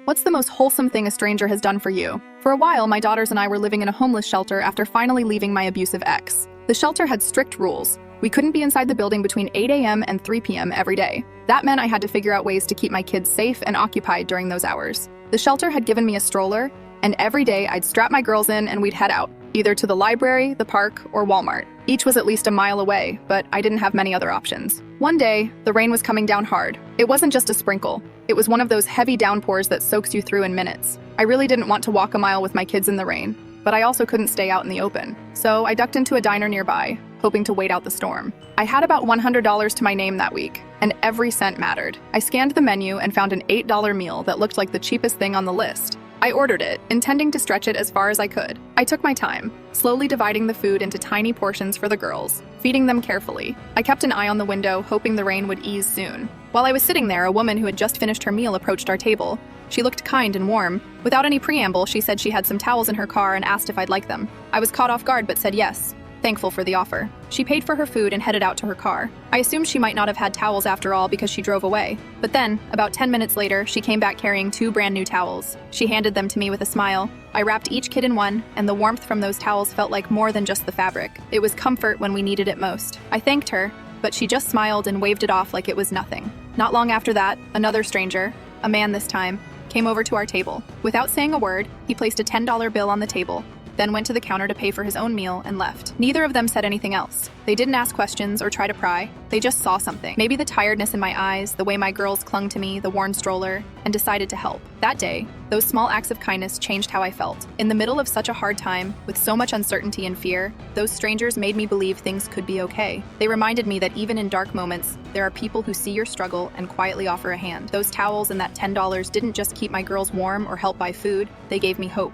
What's the most wholesome thing a stranger has done for you? For a while, my daughters and I were living in a homeless shelter after finally leaving my abusive ex. The shelter had strict rules. We couldn't be inside the building between 8 a.m. and 3 p.m. every day. That meant I had to figure out ways to keep my kids safe and occupied during those hours. The shelter had given me a stroller, and every day I'd strap my girls in and we'd head out, either to the library, the park, or Walmart. Each was at least a mile away, but I didn't have many other options. One day, the rain was coming down hard. It wasn't just a sprinkle. It was one of those heavy downpours that soaks you through in minutes. I really didn't want to walk a mile with my kids in the rain, but I also couldn't stay out in the open. So I ducked into a diner nearby, hoping to wait out the storm. I had about $100 to my name that week, and every cent mattered. I scanned the menu and found an $8 meal that looked like the cheapest thing on the list. I ordered it, intending to stretch it as far as I could. I took my time, slowly dividing the food into tiny portions for the girls, feeding them carefully. I kept an eye on the window, hoping the rain would ease soon. While I was sitting there, a woman who had just finished her meal approached our table. She looked kind and warm. Without any preamble, she said she had some towels in her car and asked if I'd like them. I was caught off guard but said yes, thankful for the offer. She paid for her food and headed out to her car. I assumed she might not have had towels after all because she drove away. But then, about 10 minutes later, she came back carrying 2 brand new towels. She handed them to me with a smile. I wrapped each kid in one, and the warmth from those towels felt like more than just the fabric. It was comfort when we needed it most. I thanked her, but she just smiled and waved it off like it was nothing. Not long after that, another stranger, a man this time, came over to our table. Without saying a word, he placed a $10 bill on the table, then went to the counter to pay for his own meal and left. Neither of them said anything else. They didn't ask questions or try to pry. They just saw something. Maybe the tiredness in my eyes, the way my girls clung to me, the worn stroller, and decided to help. That day, those small acts of kindness changed how I felt. In the middle of such a hard time, with so much uncertainty and fear, those strangers made me believe things could be okay. They reminded me that even in dark moments, there are people who see your struggle and quietly offer a hand. Those towels and that $10 didn't just keep my girls warm or help buy food, they gave me hope.